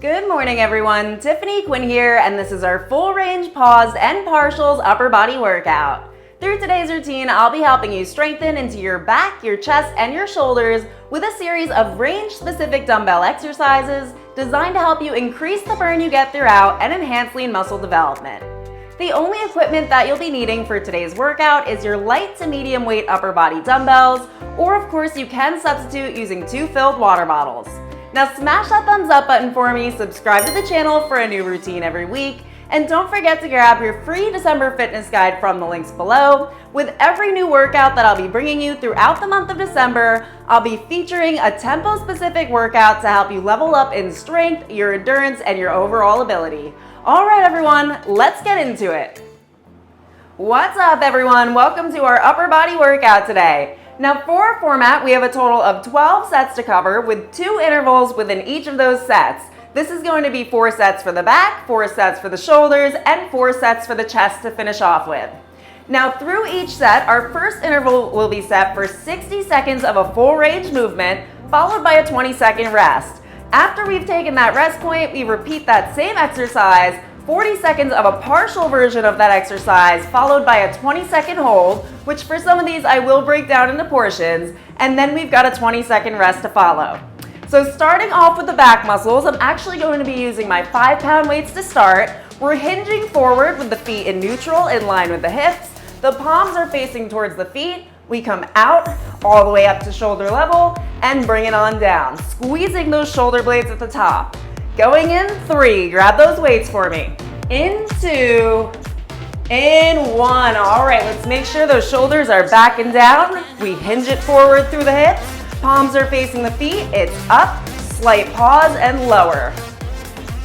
Good morning, everyone. Tiffany Quinn here, and this is our full range paused and partials upper body workout. Through today's routine, I'll be helping you strengthen into your back, your chest, and your shoulders with a series of range-specific dumbbell exercises designed to help you increase the burn you get throughout and enhance lean muscle development. The only equipment that you'll be needing for today's workout is your light to medium weight upper body dumbbells, or of course you can substitute using 2 filled water bottles. Now smash that thumbs up button for me, subscribe to the channel for a new routine every week, and don't forget to grab your free December fitness guide from the links below. With every new workout that I'll be bringing you throughout the month of December, I'll be featuring a tempo-specific workout to help you level up in strength, your endurance, and your overall ability. All right, everyone, let's get into it. What's up, everyone? Welcome to our upper body workout today. Now for our format, we have a total of 12 sets to cover with 2 intervals within each of those sets. This is going to be 4 sets for the back, 4 sets for the shoulders, and 4 sets for the chest to finish off with. Now through each set, our first interval will be set for 60 seconds of a full range movement, followed by a 20-second rest. After we've taken that rest point, we repeat that same exercise, 40 seconds of a partial version of that exercise, followed by a 20-second hold, which for some of these I will break down into portions, and then we've got a 20-second rest to follow. So starting off with the back muscles, I'm actually going to be using my 5-pound weights to start. We're hinging forward with the feet in neutral, in line with the hips. The palms are facing towards the feet. We come out all the way up to shoulder level and bring it on down, squeezing those shoulder blades at the top. Going in 3, grab those weights for me. In 2, in 1. All right, let's make sure those shoulders are back and down. We hinge it forward through the hips. Palms are facing the feet. It's up, slight pause, and lower.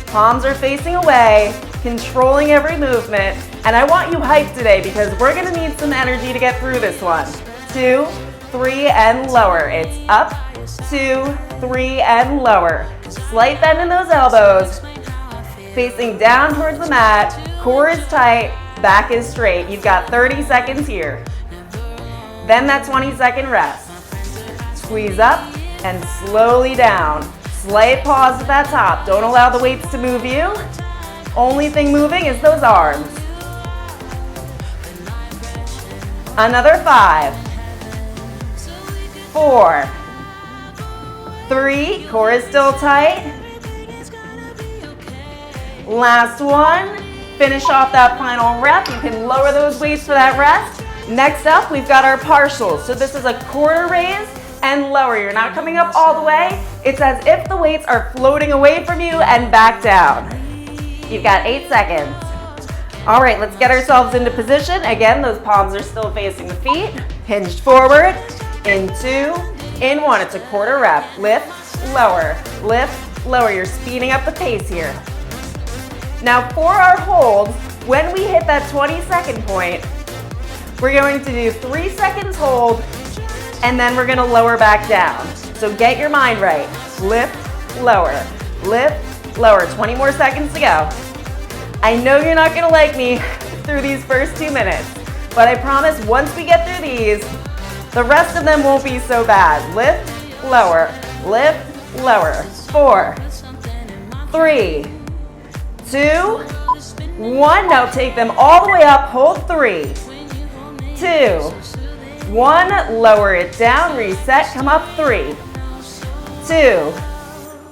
Palms are facing away, controlling every movement. And I want you hyped today because we're gonna need some energy to get through this one. 2, 3, and lower. It's up, 2, 3, and lower. Slight bend in those elbows, facing down towards the mat, core is tight, back is straight. You've got 30 seconds here. Then that 20-second rest. Squeeze up and slowly down. Slight pause at that top. Don't allow the weights to move you. Only thing moving is those arms. Another 5, 4, 3, core is still tight. Last one. Finish off that final rep. You can lower those weights for that rest. Next up, we've got our partials. So this is a quarter raise and lower. You're not coming up all the way. It's as if the weights are floating away from you and back down. You've got 8 seconds. All right, let's get ourselves into position. Again, those palms are still facing the feet. Hinged forward. In 2, in 1. It's a quarter rep. Lift, lower, lift, lower. You're speeding up the pace here. Now for our holds, when we hit that 20-second point, we're going to do 3 seconds hold, and then we're gonna lower back down. So get your mind right. Lift, lower, 20 more seconds to go. I know you're not gonna like me through these first 2 minutes, but I promise once we get through these, the rest of them won't be so bad. Lift, lower, 4, 3, 2, 1. Now take them all the way up, hold 3, 2, 1, lower it down, reset, come up 3, 2,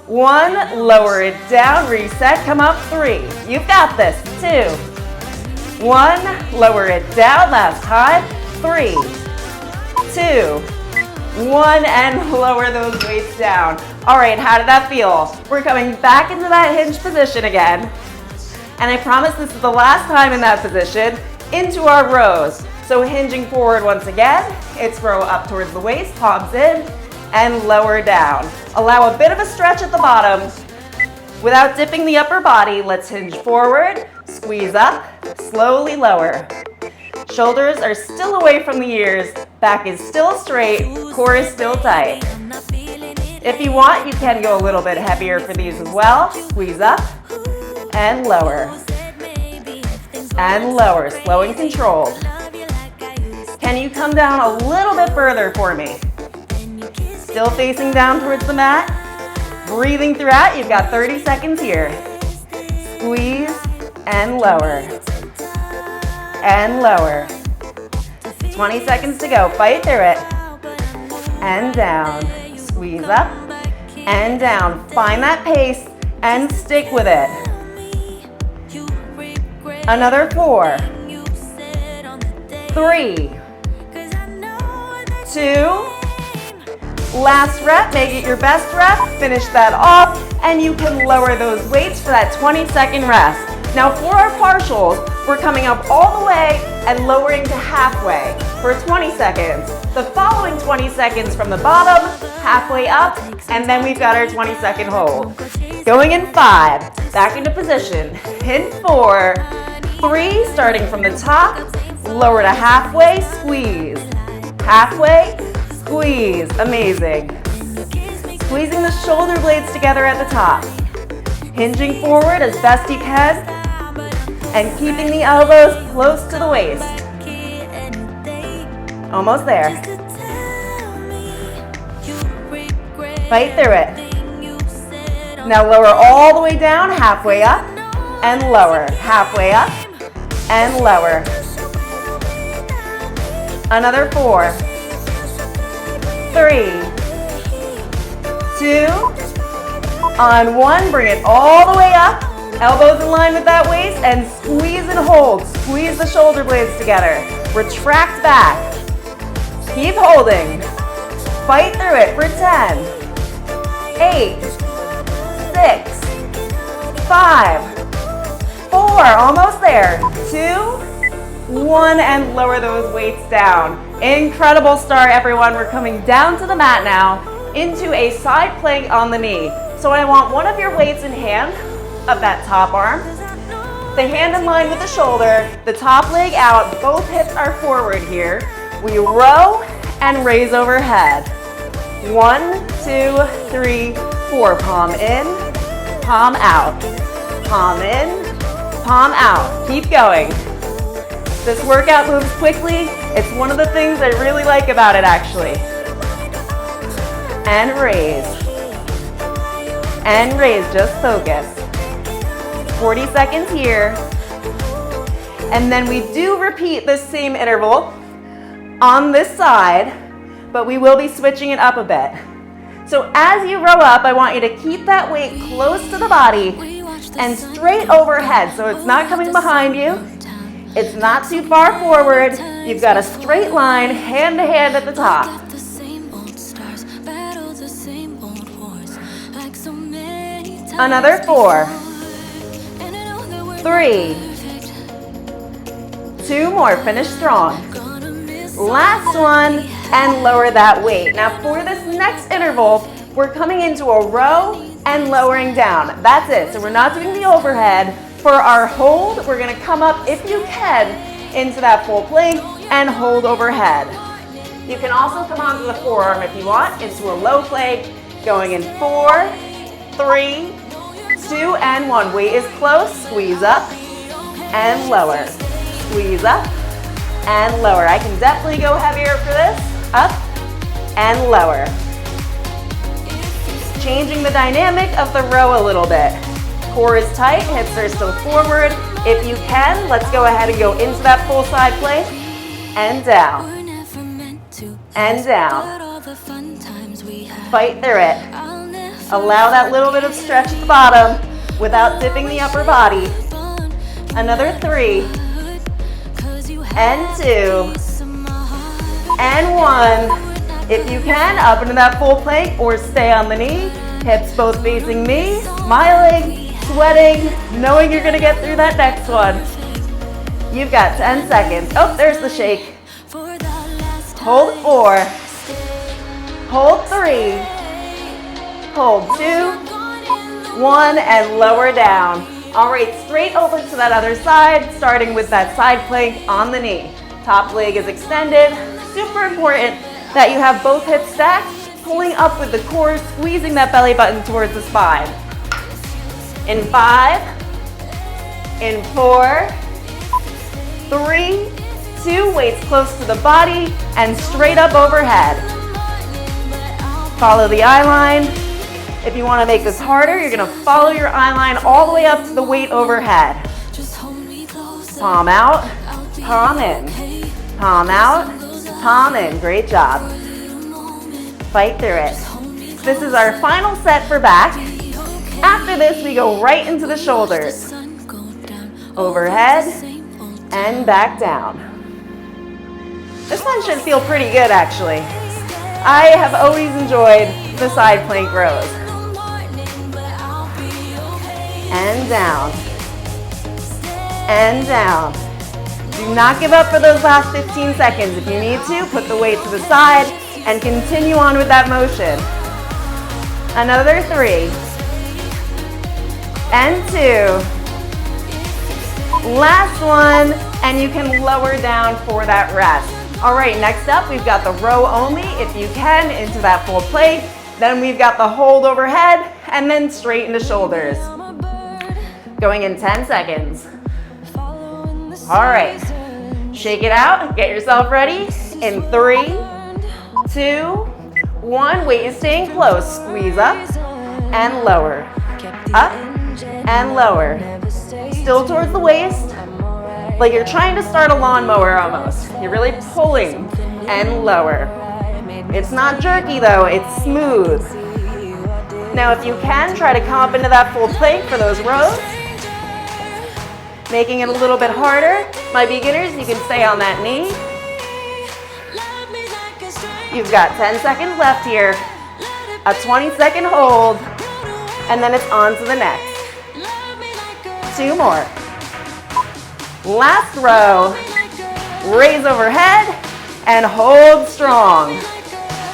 1, lower it down, reset, come up 3. You've got this. 2, 1, lower it down, last time, 3, 2, 1, and lower those weights down. All right, how did that feel? We're coming back into that hinge position again. And I promise this is the last time in that position, into our rows. So hinging forward once again, it's row up towards the waist, palms in, and lower down. Allow a bit of a stretch at the bottom. Without dipping the upper body, let's hinge forward, squeeze up, slowly lower. Shoulders are still away from the ears, back is still straight, core is still tight. If you want, you can go a little bit heavier for these as well. Squeeze up and lower. And lower, slow and controlled. Can you come down a little bit further for me? Still facing down towards the mat. Breathing throughout, you've got 30 seconds here. Squeeze and lower. And lower. 20 seconds to go. Fight through it. And down. Squeeze up and down. Find that pace and stick with it. Another 4, 3, 2, last rep, make it your best rep, finish that off, and you can lower those weights for that 20-second rest. Now for our partials, we're coming up all the way and lowering to halfway for 20 seconds. The following 20 seconds from the bottom, halfway up, and then we've got our 20-second hold. Going in 5, back into position, in 4, 3, starting from the top, lower to halfway, squeeze. Halfway, squeeze. Amazing. Squeezing the shoulder blades together at the top. Hinging forward as best you can, and keeping the elbows close to the waist. Almost there. Fight through it. Now lower all the way down, halfway up, and lower. Halfway up, and lower. Another 4, 3, 2, on 1, bring it all the way up, elbows in line with that waist, and squeeze and hold. Squeeze the shoulder blades together. Retract back. Keep holding. Fight through it for 10, 8, 6, 5, 4, almost there, 2, 1, and lower those weights down. Incredible start, everyone. We're coming down to the mat now into a side plank on the knee. So I want one of your weights in hand of that top arm, the hand in line with the shoulder, the top leg out, both hips are forward here. We row and raise overhead. 1, 2, 3, 4. Palm in, palm out. Palm in, palm out. Keep going. This workout moves quickly. It's one of the things I really like about it, actually. And raise. And raise, just focus. 40 seconds here. And then we do repeat this same interval on this side, but we will be switching it up a bit. So as you row up, I want you to keep that weight close to the body and straight overhead, so it's not coming behind you. It's not too far forward. You've got a straight line, hand to hand at the top. Another 4, 3, 2 more, finish strong. Last one, and lower that weight. Now for this next interval, we're coming into a row and lowering down. That's it, so we're not doing the overhead. For our hold, we're gonna come up, if you can, into that full plank and hold overhead. You can also come onto the forearm if you want, into a low plank, going in 4, 3, 2, and 1. Weight is close, squeeze up and lower. Squeeze up and lower. I can definitely go heavier for this. Up and lower. Changing the dynamic of the row a little bit. Core is tight, hips are still forward. If you can, let's go ahead and go into that full side plank and down. And down. Fight through it. Allow that little bit of stretch at the bottom without dipping the upper body. Another 3, and 2, and 1. If you can, up into that full plank or stay on the knee. Hips both facing me, smiling, sweating, knowing you're gonna get through that next one. You've got 10 seconds. Oh, there's the shake. Hold 4, hold 3, hold 2, 1, and lower down. All right, straight over to that other side, starting with that side plank on the knee. Top leg is extended. Super important that you have both hips stacked, pulling up with the core, squeezing that belly button towards the spine. In 5, in 4, 3, 2, weights close to the body and straight up overhead. Follow the eye line. If you want to make this harder, you're going to follow your eye line all the way up to the weight overhead. Palm out, palm in, palm out, palm in. Great job. Fight through it. This is our final set for back. After this, we go right into the shoulders. Overhead and back down. This one should feel pretty good, actually. I have always enjoyed the side plank rows. And down. And down. Do not give up for those last 15 seconds. If you need to, put the weight to the side and continue on with that motion. Another 3. And 2. Last one, and you can lower down for that rest. All right, next up, we've got the row only, if you can, into that full plank. Then we've got the hold overhead, and then straight into shoulders. Going in 10 seconds. All right, shake it out, get yourself ready. In 3, 2, 1, weight is staying close. Squeeze up and lower. Up and lower. Still towards the waist, like you're trying to start a lawnmower almost. You're really pulling and lower. It's not jerky though, it's smooth. Now if you can, try to come up into that full plank for those rows. Making it a little bit harder. My beginners, you can stay on that knee. You've got 10 seconds left here. A 20-second hold, and then it's on to the next. 2 more. Last row. Raise overhead and hold strong.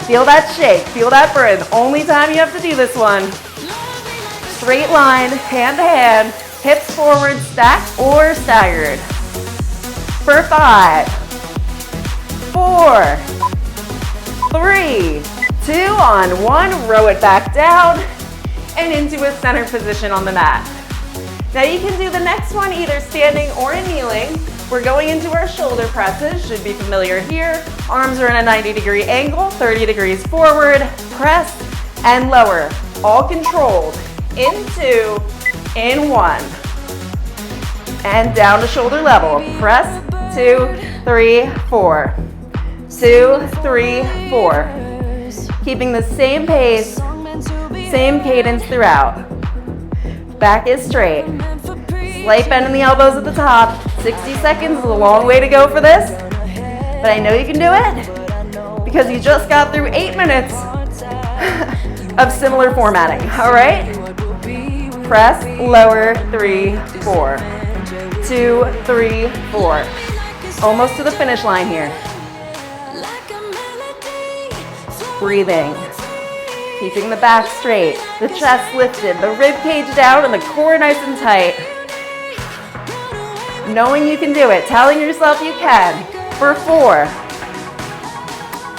Feel that shake, feel that burn. Only time you have to do this one. Straight line, hand to hand, hips forward, stacked or staggered. For 5, 4, 3, 2, on 1. Row it back down and into a center position on the mat. Now you can do the next one either standing or kneeling. We're going into our shoulder presses, should be familiar here. Arms are in a 90-degree angle, 30 degrees forward, press and lower, all controlled. In 2, in 1. And down to shoulder level, press, 2, 3, 4. 2, 3, 4. Keeping the same pace, same cadence throughout. Back is straight. Slight bend in the elbows at the top. 60 seconds is a long way to go for this, but I know you can do it because you just got through 8 minutes of similar formatting. All right? Press, lower, 3, 4. 2, 3, 4. Almost to the finish line here. Breathing. Keeping the back straight, the chest lifted, the rib cage down, and the core nice and tight. Knowing you can do it, telling yourself you can. For 4,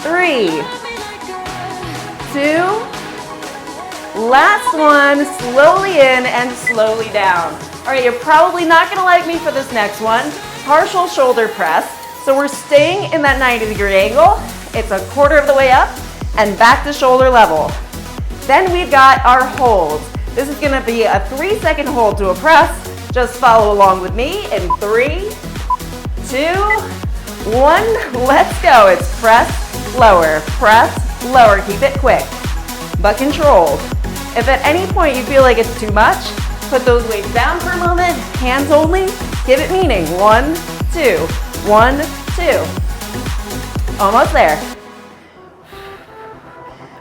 3, 2, last one, slowly in and slowly down. All right, you're probably not gonna like me for this next one. Partial shoulder press. So we're staying in that 90-degree angle. It's a quarter of the way up and back to shoulder level. Then we've got our holds. This is gonna be a 3-second hold to a press. Just follow along with me in 3, 2, 1. Let's go. It's press, lower, keep it quick, but controlled. If at any point you feel like it's too much, put those weights down for a moment, hands only, give it meaning. 1, 2, 1, 2. Almost there.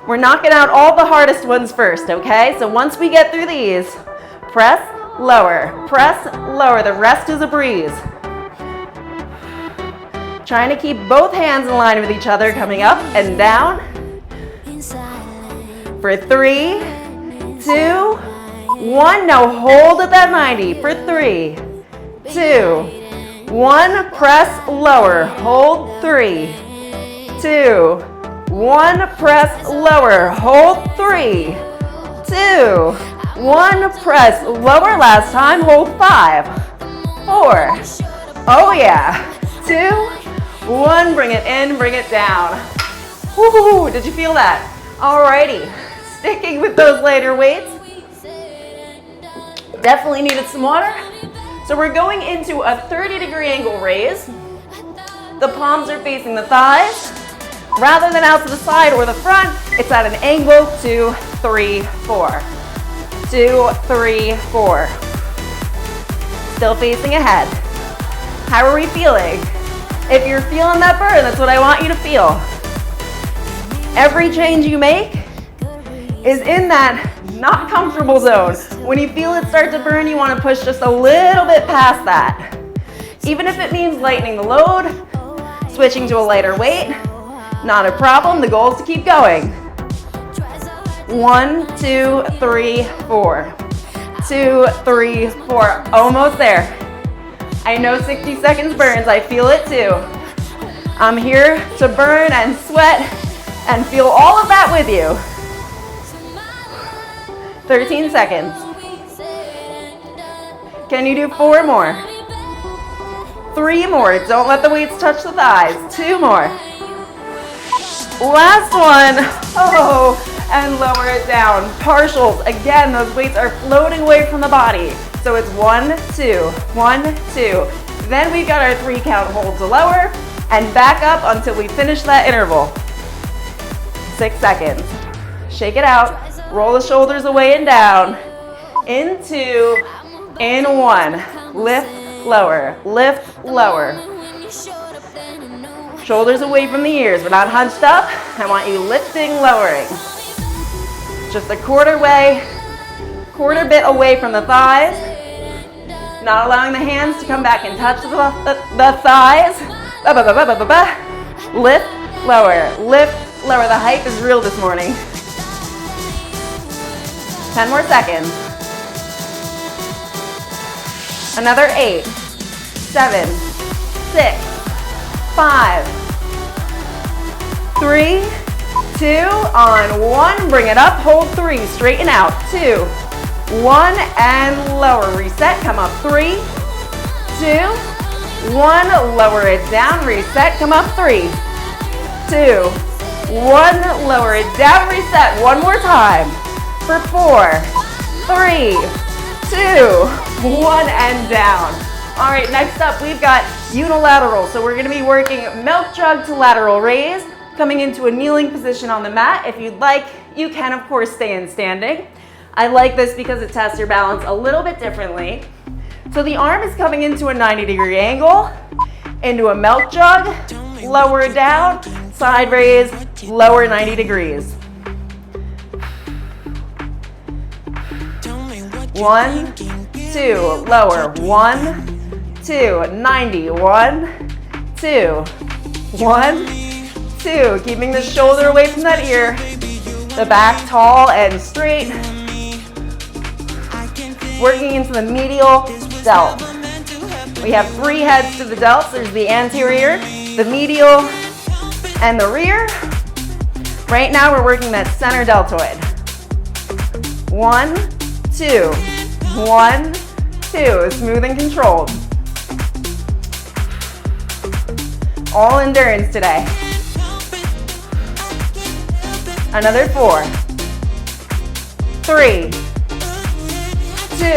We're knocking out all the hardest ones first, okay? So once we get through these, press, lower, the rest is a breeze. Trying to keep both hands in line with each other, coming up and down. For 3, 2, 1, now hold at that 90. For 3, 2, 1, press, lower, hold, 3, 2, 1, press, lower, hold, 3, 2, 1, press, lower, last time, hold, 5, 4, oh yeah, 2, 1, bring it in, bring it down. Woo, did you feel that? Alrighty, sticking with those lighter weights. Definitely needed some water. So we're going into a 30-degree angle raise. The palms are facing the thighs. Rather than out to the side or the front, it's at an angle, 2, 3, 4. 2, 3, 4. Still facing ahead. How are we feeling? If you're feeling that burn, that's what I want you to feel. Every change you make is in that not comfortable zone. When you feel it start to burn, you want to push just a little bit past that. Even if it means lightening the load, switching to a lighter weight, not a problem. The goal is to keep going. 1, 2, 3, 4. 2, 3, 4. Almost there. I know 60 seconds burns. I feel it too. I'm here to burn and sweat and feel all of that with you. 13 seconds. Can you do 4 more? 3 more. Don't let the weights touch the thighs. 2 more. Last one. Oh, and lower it down. Partials. Again, those weights are floating away from the body. So it's 1, 2, 1, 2. Then we've got our 3 count hold to lower and back up until we finish that interval. 6 seconds. Shake it out. Roll the shoulders away and down. In 2, in 1. Lift, lower, lift, lower. Shoulders away from the ears. We're not hunched up. I want you lifting, lowering. Just a quarter bit away from the thighs. Not allowing the hands to come back and touch the thighs. Lift, lower, lift, lower. The hype is real this morning. 10 more seconds. Another 8, 7, 6, 5, 3, 2, on 1. Bring it up, hold 3, straighten out. 2, 1, and lower. Reset, come up. 3, 2, 1, lower it down. Reset, come up. 3, 2, 1, lower it down. Reset, one more time. For 4, 3, 2, 1, and down. All right, next up we've got unilateral. So we're gonna be working milk jug to lateral raise, coming into a kneeling position on the mat. If you'd like, you can of course stay in standing. I like this because it tests your balance a little bit differently. So the arm is coming into a 90-degree angle, into a milk jug, lower down, side raise, lower 90 degrees. 1, 2, lower. 1, 2, 90. 1, 2, 1, 2. Keeping the shoulder away from that ear. The back tall and straight. Working into the medial delt. We have 3 heads to the delts. There's the anterior, the medial, and the rear. Right now we're working that center deltoid. 1, 2, 1, 2, smooth and controlled. All endurance today. Another 4, 3, 2,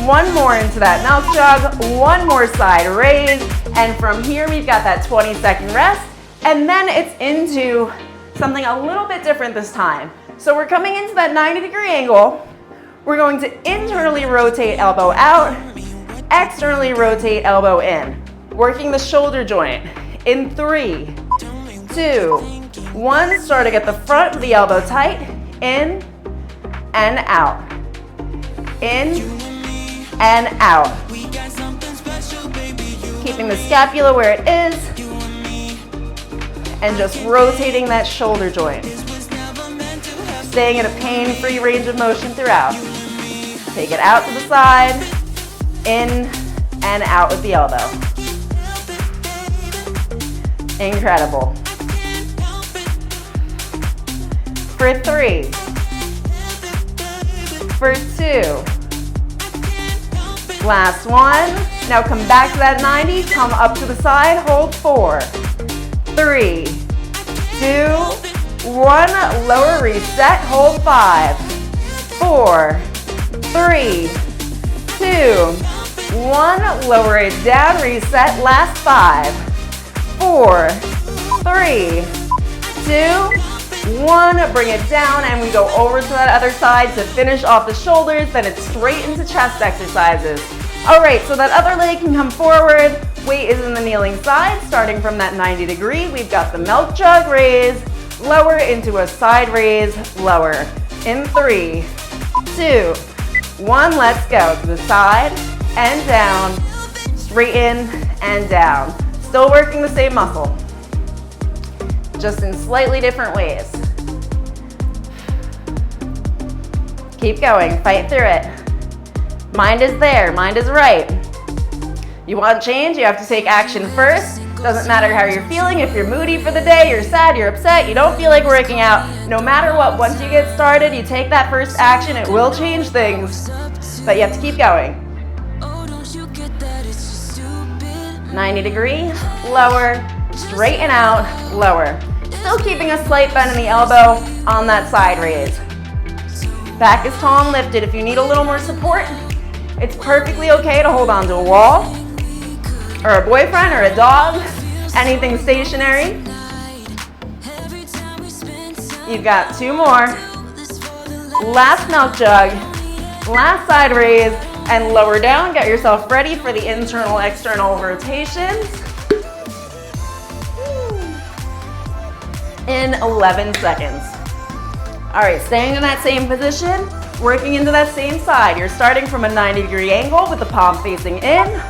1 more into that milk jug, 1 more side raise, and from here we've got that 20-second rest, and then it's into something a little bit different this time. So we're coming into that 90-degree angle. We're going to internally rotate elbow out, externally rotate elbow in, working the shoulder joint in 3, 2, 1. Starting at the front with the elbow tight, in and out, in and out. Keeping the scapula where it is, and just rotating that shoulder joint. Staying in a pain-free range of motion throughout. Take it out to the side, in and out with the elbow. Incredible. For 3, for 2, last one. Now come back to that 90, come up to the side, hold 4, 3, 2, 1, lower, reset, hold 5, 4, 3, 2, 1, lower it down, reset, last 5, 4, 3, 2, 1, bring it down, and we go over to that other side to finish off the shoulders, then it's straight into chest exercises. All right, so that other leg can come forward, weight is in the kneeling side, starting from that 90 degree, we've got the milk jug raise, lower into a side raise, lower, in 3, 2, 1, let's go, to the side, and down, straighten, and down. Still working the same muscle, just in slightly different ways. Keep going, fight through it. Mind is there, mind is right. You want change, you have to take action first. Doesn't matter how you're feeling, if you're moody for the day, you're sad, you're upset, you don't feel like working out. No matter what, once you get started, you take that first action, it will change things. But you have to keep going. 90 degree, lower, straighten out, lower. Still keeping a slight bend in the elbow on that side raise. Back is tall and lifted. If you need a little more support, it's perfectly okay to hold on to a wall, or a boyfriend, or a dog, anything stationary. You've got 2 more. Last milk jug, last side raise, and lower down. Get yourself ready for the internal, external rotations in 11 seconds. All right, staying in that same position, working into that same side. You're starting from a 90-degree angle with the palm facing in.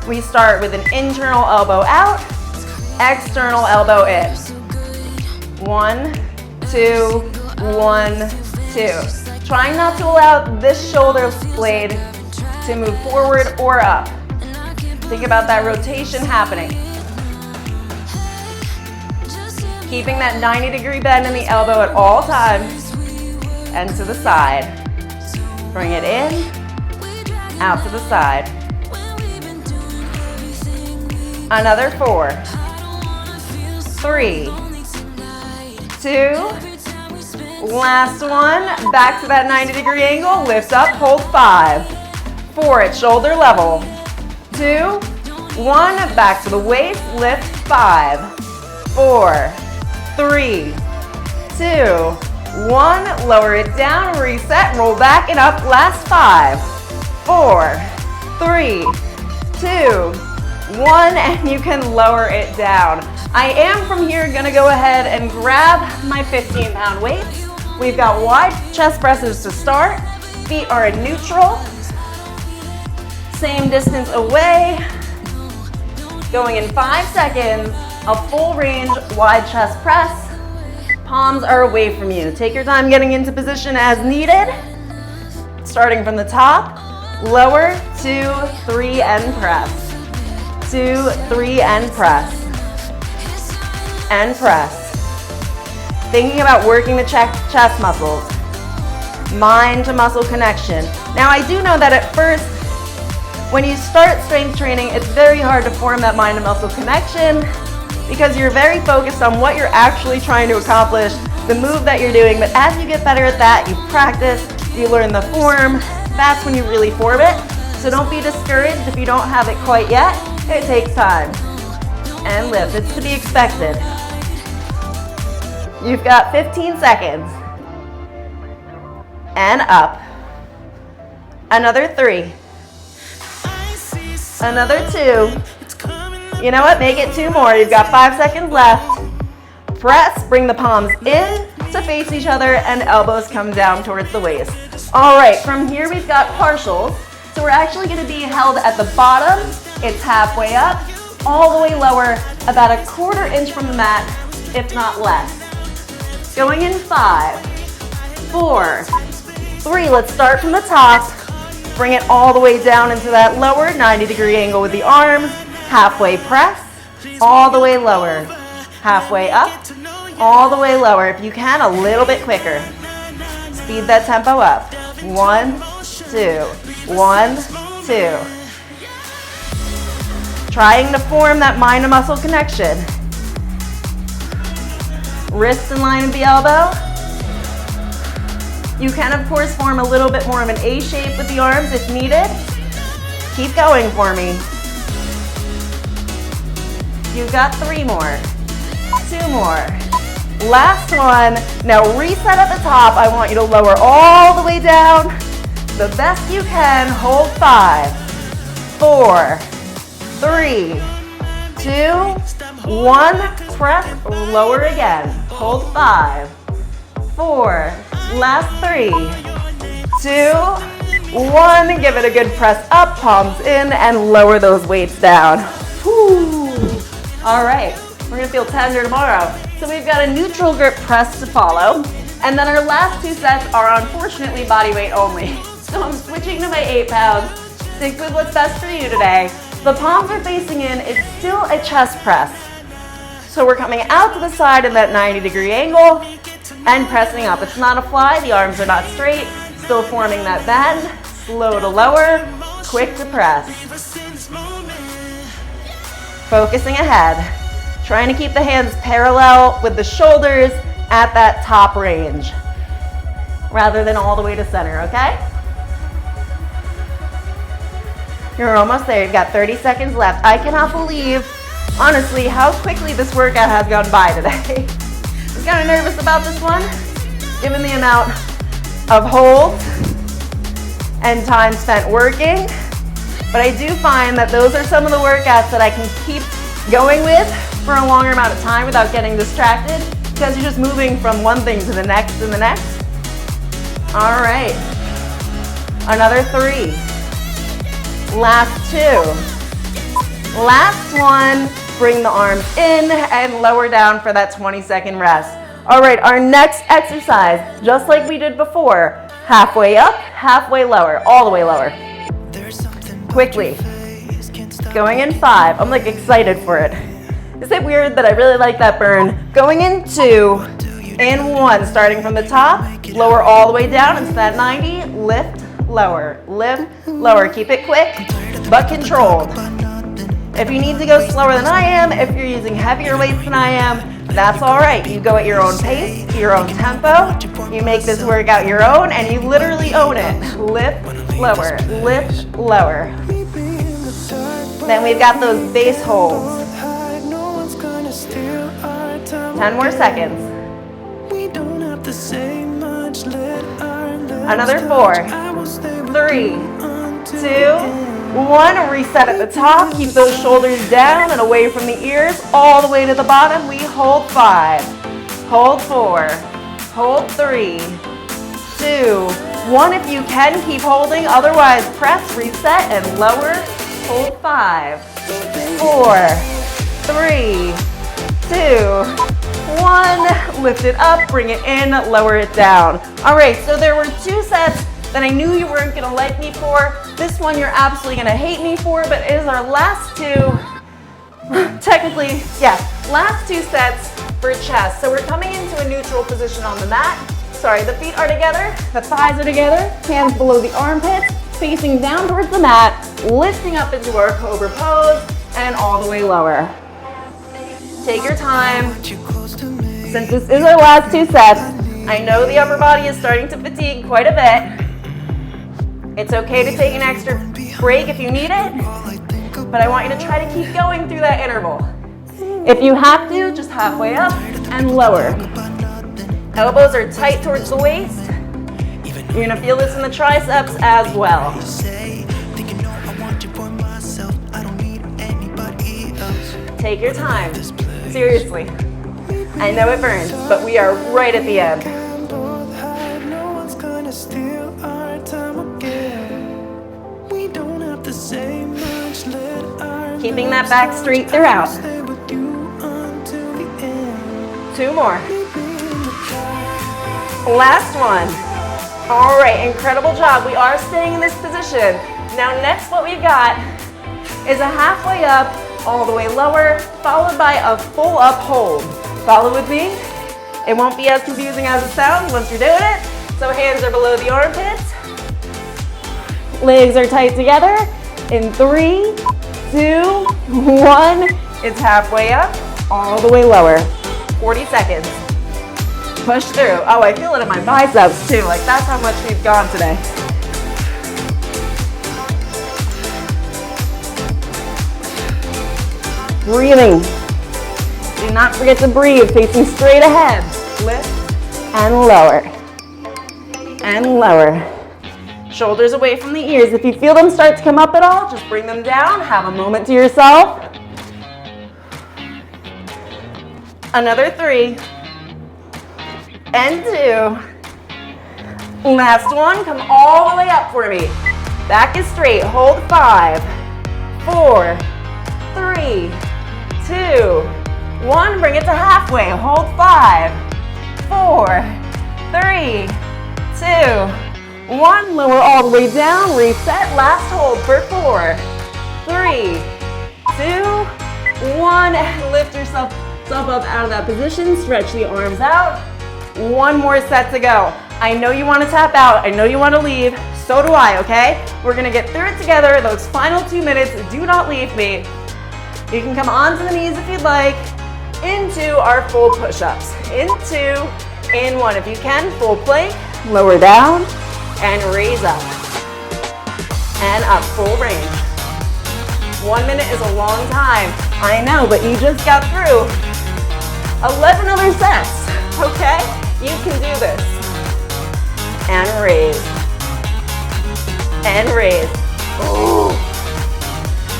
We start with an internal elbow out, external elbow in. 1, 2, 1, 2. Trying not to allow this shoulder blade to move forward or up. Think about that rotation happening. Keeping that 90-degree bend in the elbow at all times. And to the side. Bring it in, out to the side. Another 4, 3, 2, last one, back to that 90-degree angle, lift up, hold 5, 4 at shoulder level, 2, 1, back to the waist, lift 5, 4, 3, 2, 1, lower it down, reset, roll back and up, last 5, 4, 3, 2, 1, and you can lower it down. I am from here gonna go ahead and grab my 15-pound weights. We've got wide chest presses to start. Feet are in neutral. Same distance away. Going in 5 seconds, a full range wide chest press. Palms are away from you. Take your time getting into position as needed. Starting from the top, lower, 2, 3, and press. 2, 3, and press. And press. Thinking about working the chest muscles. Mind to muscle connection. Now I do know that at first, when you start strength training, it's very hard to form that mind to muscle connection because you're very focused on what you're actually trying to accomplish, the move that you're doing. But as you get better at that, you practice, you learn the form, that's when you really form it. So don't be discouraged if you don't have it quite yet. It takes time. And lift, it's to be expected. You've got 15 seconds. And up. Another 3. Another 2. You know what? Make it 2 more. You've got 5 seconds left. Press, bring the palms in to face each other and elbows come down towards the waist. All right, from here we've got partials. So we're actually gonna be held at the bottom. It's halfway up, all the way lower, about a 1/4 inch from the mat, if not less. Going in 5, 4, 3. Let's start from the top. Bring it all the way down into that lower 90-degree angle with the arm. Halfway press, all the way lower. Halfway up, all the way lower. If you can, a little bit quicker. Speed that tempo up. 1, 2, 1, 2. Trying to form that mind to muscle connection. Wrists in line with the elbow. You can, of course, form a little bit more of an A shape with the arms if needed. Keep going for me. You've got 3 more, 2 more. Last one. Now reset at the top. I want you to lower all the way down. The best you can. Hold 5, 4, 3, 2, 1. Press, lower again. Hold 5, 4, last 3, 2, 1. Give it a good press up, palms in, and lower those weights down. Whew. All right, we're gonna feel tender tomorrow. So we've got a neutral grip press to follow. And then our last 2 sets are unfortunately body weight only. So I'm switching to my 8 pounds. Stick with what's best for you today. The palms are facing in. It's still a chest press. So we're coming out to the side in that 90-degree angle and pressing up. It's not a fly. The arms are not straight. Still forming that bend. Slow to lower, quick to press. Focusing ahead. Trying to keep the hands parallel with the shoulders at that top range rather than all the way to center, okay? You're almost there. You've got 30 seconds left. I cannot believe, honestly, how quickly this workout has gone by today. I was kind of nervous about this one, given the amount of holds and time spent working. But I do find that those are some of the workouts that I can keep going with for a longer amount of time without getting distracted, because you're just moving from one thing to the next and the next. All right, another 3. Last 2. Last one, bring the arms in and lower down for that 20-second rest. All right, our next exercise, just like we did before, halfway up, halfway lower, all the way lower. Quickly. Going in 5. I'm like excited for it. Is it weird that I really like that burn? Going in 2 and 1, starting from the top, lower all the way down into that 90, lift, lower, lift, lower. Keep it quick, but controlled. If you need to go slower than I am, if you're using heavier weights than I am, that's all right. You go at your own pace, your own tempo. You make this workout your own, and you literally own it. Lift, lower, lift, lower. Then we've got those base holds. 10 more seconds. Another 4, 3, 2, 1. Reset at the top. Keep those shoulders down and away from the ears. All the way to the bottom. We hold 5, hold 4, hold 3, 2, 1. If you can, keep holding. Otherwise, press, reset, and lower. Hold 5, 4, 3, 2, 1. Lift it up, bring it in, lower it down. All right, so there were 2 sets that I knew you weren't gonna like me for. This one you're absolutely gonna hate me for, but it is our last 2, technically, yes, last 2 sets for chest. So we're coming into a neutral position on the mat. Sorry, the feet are together, the thighs are together, hands below the armpits, facing down towards the mat, lifting up into our cobra pose, and all the way lower. Take your time. Since this is our last 2 sets, I know the upper body is starting to fatigue quite a bit. It's okay to take an extra break if you need it, but I want you to try to keep going through that interval. If you have to, just halfway up and lower. Elbows are tight towards the waist. You're gonna feel this in the triceps as well. Take your time, seriously. I know it burns, but we are right at the end. Keeping that back straight throughout. 2 more. Last one. All right, incredible job. We are staying in this position. Now next what we've got is a halfway up, all the way lower, followed by a full up hold. Follow with me. It won't be as confusing as it sounds once you're doing it. So hands are below the armpits. Legs are tight together. In 3, 2, 1. It's halfway up, all the way lower. 40 seconds. Push through. Oh, I feel it in my biceps too. Like that's how much we've gone today. Breathing. Do not forget to breathe, facing straight ahead. Lift and lower. And lower. Shoulders away from the ears. If you feel them start to come up at all, just bring them down. Have a moment to yourself. Another 3. And 2. Last one. Come all the way up for me. Back is straight. Hold 5, 4, 3, 2, 1. Bring it to halfway. Hold 5, 4, 3, 2, 1. Lower all the way down. Reset. Last hold for 4, 3, 2, 1. And lift yourself up out of that position. Stretch the arms out. One more set to go. I know you want to tap out. I know you want to leave. So do I, okay? We're going to get through it together. Those final 2 minutes, do not leave me. You can come onto the knees if you'd like. Into our full push-ups. In 2, in 1. If you can, full plank. Lower down and raise up. And up, full range. 1 minute is a long time. I know, but you just got through 11 other sets, okay? You can do this. And raise. And raise. Ooh.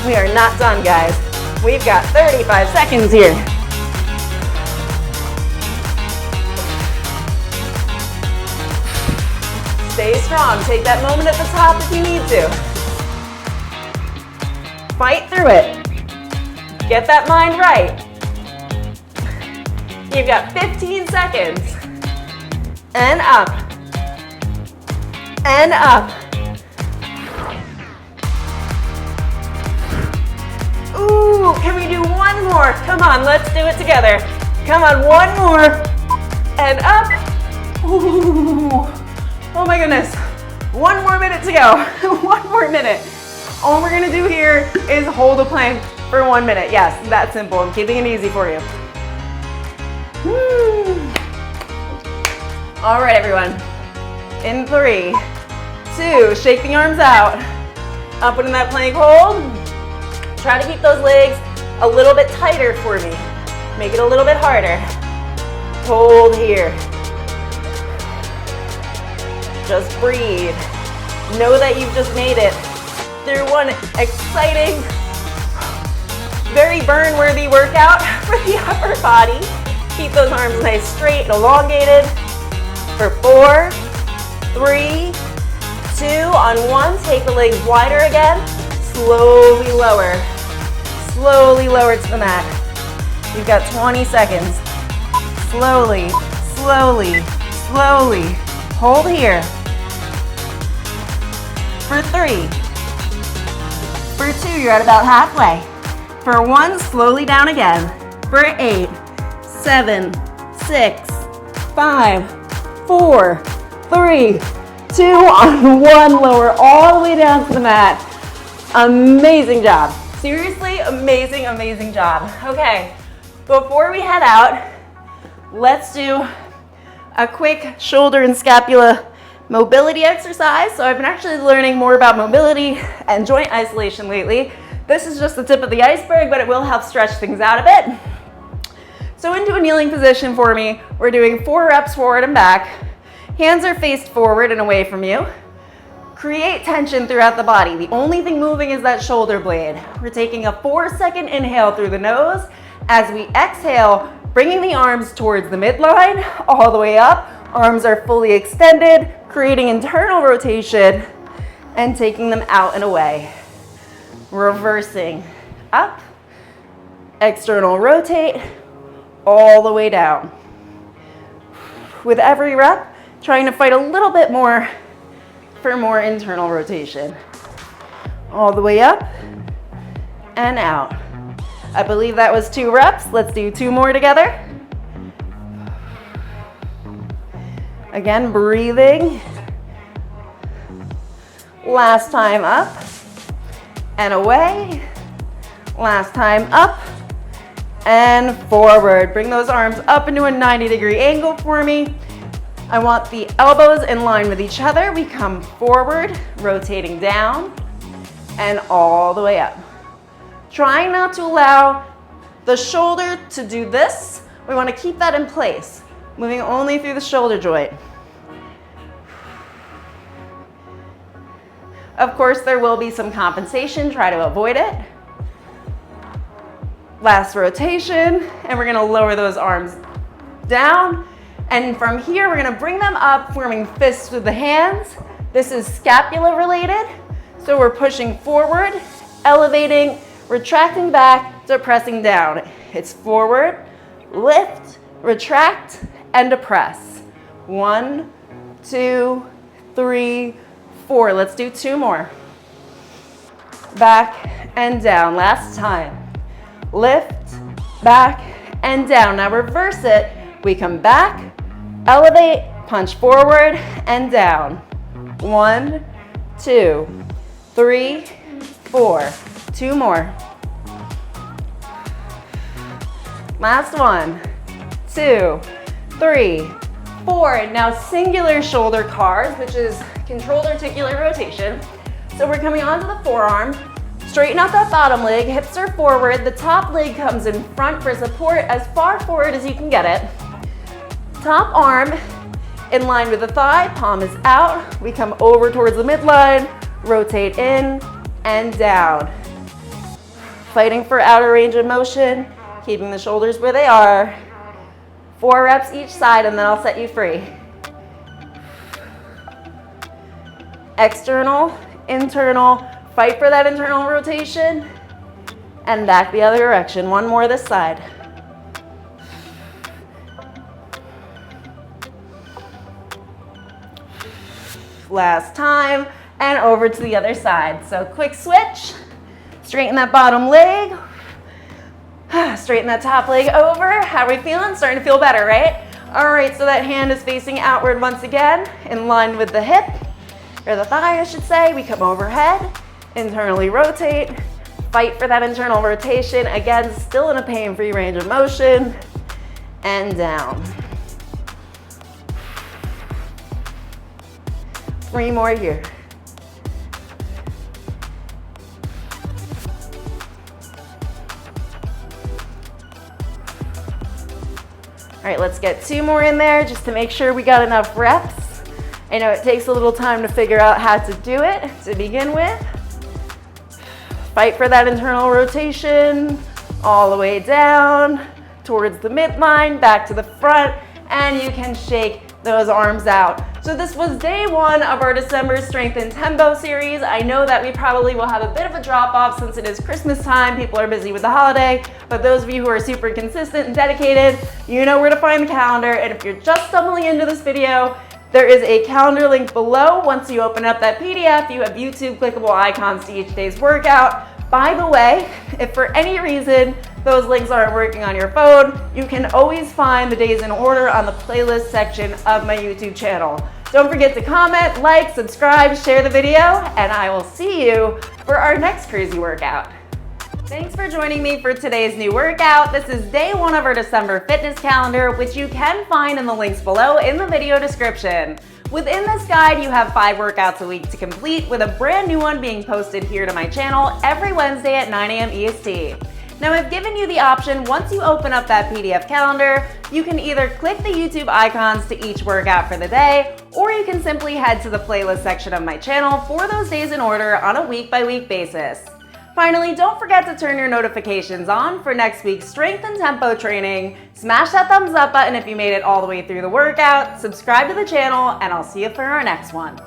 We are not done, guys. We've got 35 seconds here. Stay strong. Take that moment at the top if you need to. Fight through it. Get that mind right. You've got 15 seconds. And up. And up. Ooh, can we do one more? Come on, let's do it together. Come on, one more. And up. Ooh. Oh my goodness. 1 more minute to go. 1 more minute. All we're gonna do here is hold a plank for 1 minute. Yes, that simple. I'm keeping it easy for you. All right, everyone. In 3, 2, shake the arms out. Up and in that plank hold. Try to keep those legs a little bit tighter for me. Make it a little bit harder. Hold here. Just breathe. Know that you've just made it through one exciting, very burn-worthy workout for the upper body. Keep those arms nice, straight, and elongated. For 4, 3, 2, on 1. Take the legs wider again. Slowly lower. Slowly lower to the mat. You've got 20 seconds. Slowly, slowly, slowly. Hold here. For 3. For 2, you're at about halfway. For 1, slowly down again. For 8, 7, 6, 5, 4, 3, 2, on 1. Lower all the way down to the mat. Amazing job. Seriously, amazing, amazing job. Okay, before we head out, let's do a quick shoulder and scapula mobility exercise. So I've been actually learning more about mobility and joint isolation lately. This is just the tip of the iceberg, but it will help stretch things out a bit. So into a kneeling position for me, we're doing 4 reps forward and back. Hands are faced forward and away from you. Create tension throughout the body. The only thing moving is that shoulder blade. We're taking a 4-second inhale through the nose. As we exhale, bringing the arms towards the midline, all the way up. Arms are fully extended, creating internal rotation, and taking them out and away. Reversing up, external rotate, all the way down. With every rep, trying to fight a little bit more for more internal rotation. All the way up and out. I believe that was 2 reps. Let's do 2 more together. Again, breathing. Last time up and away. Last time up and forward. Bring those arms up into a 90-degree angle for me. I want the elbows in line with each other. We come forward, rotating down, and all the way up. Trying not to allow the shoulder to do this. We want to keep that in place, moving only through the shoulder joint. Of course, there will be some compensation. Try to avoid it. Last rotation, and we're going to lower those arms down. And from here, we're going to bring them up, forming fists with the hands. This is scapula related. So we're pushing forward, elevating, retracting back, depressing down. It's forward, lift, retract, and depress. 1, 2, 3, 4. Let's do 2 more. Back and down. Last time. Lift, back, and down. Now reverse it. We come back, elevate, punch forward, and down. 1, 2, 3, 4. 2 more. Last 1, 2, 3, 4. Now singular shoulder cards, which is controlled articular rotation. So we're coming onto the forearm. Straighten out that bottom leg, hips are forward, the top leg comes in front for support as far forward as you can get it. Top arm in line with the thigh, palm is out. We come over towards the midline, rotate in and down. Fighting for outer range of motion, keeping the shoulders where they are. 4 reps each side and then I'll set you free. External, internal, fight for that internal rotation, and back the other direction. 1 more this side. Last time, and over to the other side. So quick switch, straighten that bottom leg, straighten that top leg over. How are we feeling? Starting to feel better, right? All right, so that hand is facing outward once again, in line with the hip, or the thigh, I should say. We come overhead. Internally rotate, fight for that internal rotation. Again, still in a pain-free range of motion, and down. 3 more here. All right, let's get 2 more in there just to make sure we got enough reps. I know it takes a little time to figure out how to do it to begin with. Fight for that internal rotation, all the way down, towards the midline, back to the front, and you can shake those arms out. So this was day 1 of our December Strength and Tempo series. I know that we probably will have a bit of a drop off since it is Christmas time, people are busy with the holiday, but those of you who are super consistent and dedicated, you know where to find the calendar, and if you're just stumbling into this video, there is a calendar link below. Once you open up that PDF, you have YouTube clickable icons to each day's workout. By the way, if for any reason those links aren't working on your phone, you can always find the days in order on the playlist section of my YouTube channel. Don't forget to comment, like, subscribe, share the video, and I will see you for our next crazy workout. Thanks for joining me for today's new workout. This is day 1 of our December fitness calendar, which you can find in the links below in the video description. Within this guide, you have 5 workouts a week to complete, with a brand new one being posted here to my channel every Wednesday at 9 a.m. EST. Now I've given you the option, once you open up that PDF calendar, you can either click the YouTube icons to each workout for the day, or you can simply head to the playlist section of my channel for those days in order on a week-by-week basis. Finally, don't forget to turn your notifications on for next week's strength and tempo training. Smash that thumbs up button if you made it all the way through the workout, subscribe to the channel, and I'll see you for our next one.